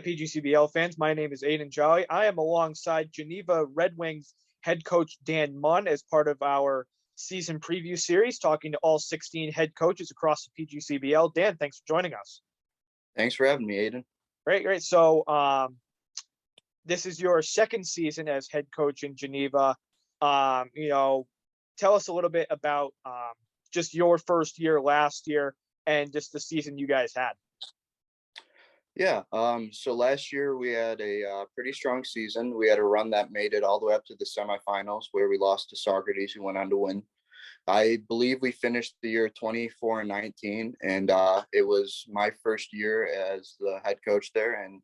PGCBL fans. My name is Aidan Joly. I am alongside Geneva Red Wings head coach Dan Munn as part of our season preview series, talking to all 16 head coaches across the PGCBL. Dan, thanks for joining us. Thanks for having me, Aidan. Great. So this is your second season as head coach in Geneva. Tell us a little bit about just your first year last year and just the season you guys had. Yeah, so last year we had a pretty strong season. We had a run that made it all the way up to the semifinals where we lost to Socrates, who went on to win. I believe we finished the year 24-19, and it was my first year as the head coach there. And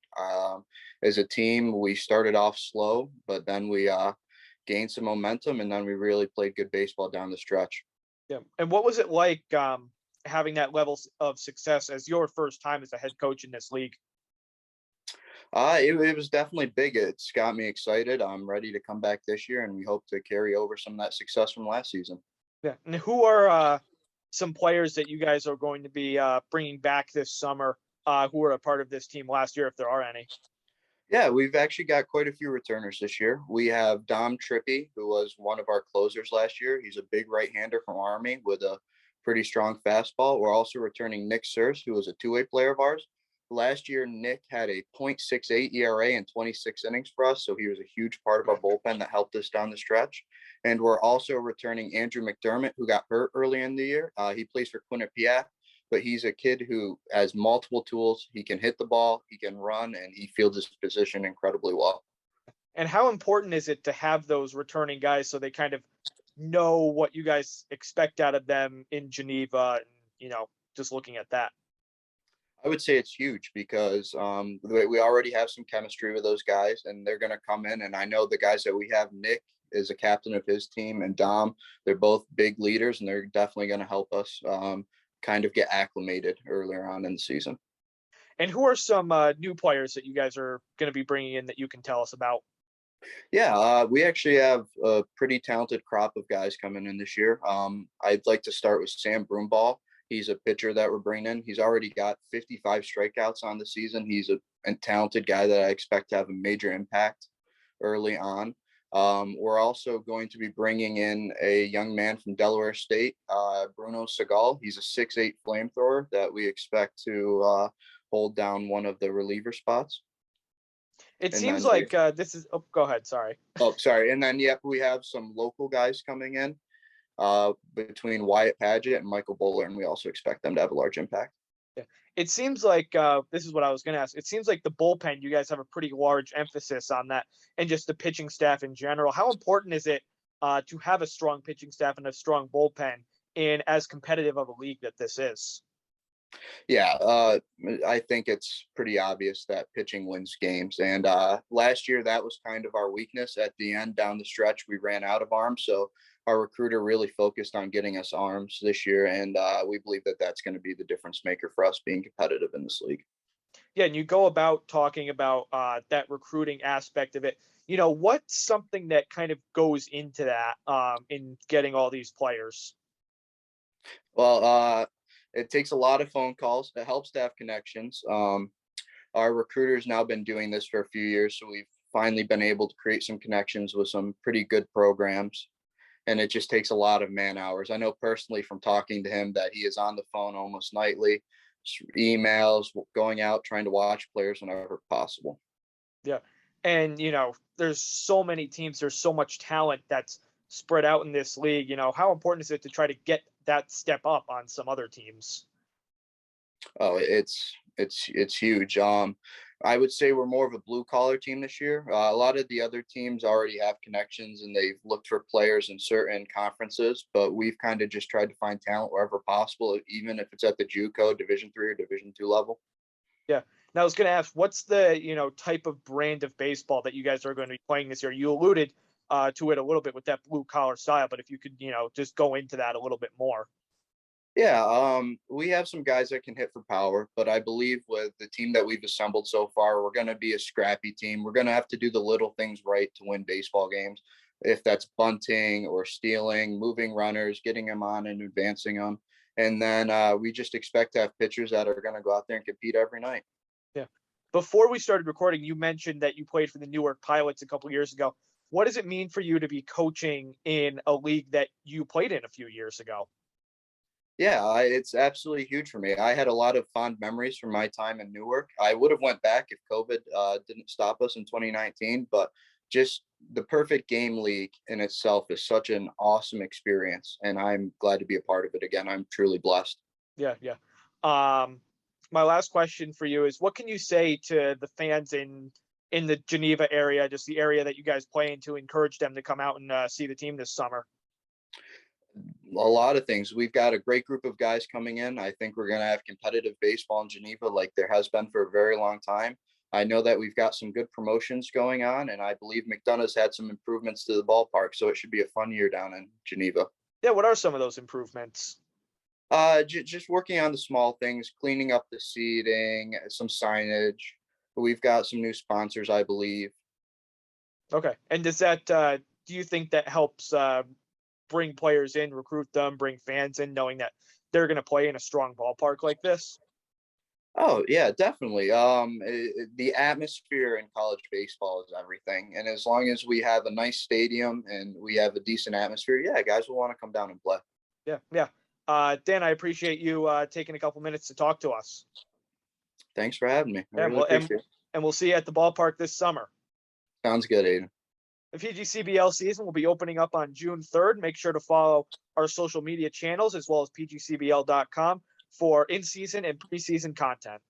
as a team, we started off slow, but then we gained some momentum, and then we really played good baseball down the stretch. Yeah. And what was it like having that level of success as your first time as a head coach in this league? It was definitely big. It's got me excited. I'm ready to come back this year, and we hope to carry over some of that success from last season. Yeah. And who are some players that you guys are going to be bringing back this summer who were a part of this team last year, if there are any? Yeah, we've actually got quite a few returners this year. We have Dom Trippy, who was one of our closers last year. He's a big right-hander from Army with a pretty strong fastball. We're also returning Nick Searce, who was a two-way player of ours. Last year, Nick had a .68 ERA in 26 innings for us, so he was a huge part of our bullpen that helped us down the stretch. And we're also returning Andrew McDermott, who got hurt early in the year. He plays for Quinnipiac, but he's a kid who has multiple tools. He can hit the ball, he can run, and he fields his position incredibly well. And how important is it to have those returning guys so they kind of know what you guys expect out of them in Geneva and, just looking at that? I would say it's huge because we already have some chemistry with those guys, and they're going to come in. And I know the guys that we have, Nick is a captain of his team, and Dom, they're both big leaders, and they're definitely going to help us kind of get acclimated earlier on in the season. And who are some new players that you guys are going to be bringing in that you can tell us about? Yeah, we actually have a pretty talented crop of guys coming in this year. I'd like to start with Sam Broomball. He's a pitcher that we're bringing in. He's already got 55 strikeouts on the season. He's a talented guy that I expect to have a major impact early on. We're also going to be bringing in a young man from Delaware State, Bruno Segal. He's a 6'8" flamethrower that we expect to hold down one of the reliever spots. It seems like this is – oh, go ahead. Sorry. Oh, sorry. And then, we have some local guys coming in between Wyatt Padgett and Michael Bowler, and we also expect them to have a large impact. Yeah. It seems like this is what I was going to ask. It seems like the bullpen, you guys have a pretty large emphasis on that, and just the pitching staff in general. How important is it to have a strong pitching staff and a strong bullpen in as competitive of a league that this is? Yeah, I think it's pretty obvious that pitching wins games. And last year, that was kind of our weakness. At the end, down the stretch, we ran out of arms. So our recruiter really focused on getting us arms this year. And we believe that that's going to be the difference maker for us being competitive in this league. Yeah, and you go about talking about that recruiting aspect of it. What's something that kind of goes into that in getting all these players? Well, it takes a lot of phone calls. It helps to have connections. Our recruiter's now been doing this for a few years, so we've finally been able to create some connections with some pretty good programs. And it just takes a lot of man hours. I know personally from talking to him that he is on the phone almost nightly, emails, going out, trying to watch players whenever possible. Yeah. And, there's so many teams, there's so much talent that's spread out in this league. How important is it to try to get that step up on some other teams? Oh, it's huge. I would say we're more of a blue collar team this year. A lot of the other teams already have connections and they've looked for players in certain conferences, but we've kind of just tried to find talent wherever possible, even if it's at the JUCO Division III or Division II level. Yeah. Now I was going to ask, what's the, type of brand of baseball that you guys are going to be playing this year? You alluded to it a little bit with that blue collar style, but if you could, just go into that a little bit more. Yeah, we have some guys that can hit for power, but I believe with the team that we've assembled so far, we're going to be a scrappy team. We're going to have to do the little things right to win baseball games, if that's bunting or stealing, moving runners, getting them on and advancing them. And then we just expect to have pitchers that are going to go out there and compete every night. Yeah. Before we started recording, you mentioned that you played for the Newark Pilots a couple years ago. What does it mean for you to be coaching in a league that you played in a few years ago? Yeah, it's absolutely huge for me. I had a lot of fond memories from my time in Newark. I would have went back if COVID didn't stop us in 2019, but just the perfect game league in itself is such an awesome experience, and I'm glad to be a part of it again. I'm truly blessed. Yeah, yeah. My last question for you is, what can you say to the fans in the Geneva area, just the area that you guys play in, to encourage them to come out and see the team this summer? A lot of things. We've got a great group of guys coming in. I think we're going to have competitive baseball in Geneva like there has been for a very long time. I know that we've got some good promotions going on, and I believe McDonough's had some improvements to the ballpark, so it should be a fun year down in Geneva. Yeah, what are some of those improvements? Just working on the small things, cleaning up the seating, some signage. We've got some new sponsors, I believe. Okay. And does that do you think that helps bring players in, recruit them, bring fans in, knowing that they're going to play in a strong ballpark like this? Oh yeah, definitely. The atmosphere in college baseball is everything, and as long as we have a nice stadium and we have a decent atmosphere, yeah, guys will want to come down and play. Yeah, yeah. Dan, I appreciate you taking a couple minutes to talk to us. Thanks for having me. I And really we'll appreciate it. and we'll see you at the ballpark this summer. Sounds good, Aidan. The PGCBL season will be opening up on June 3rd. Make sure to follow our social media channels as well as pgcbl.com for in-season and preseason content.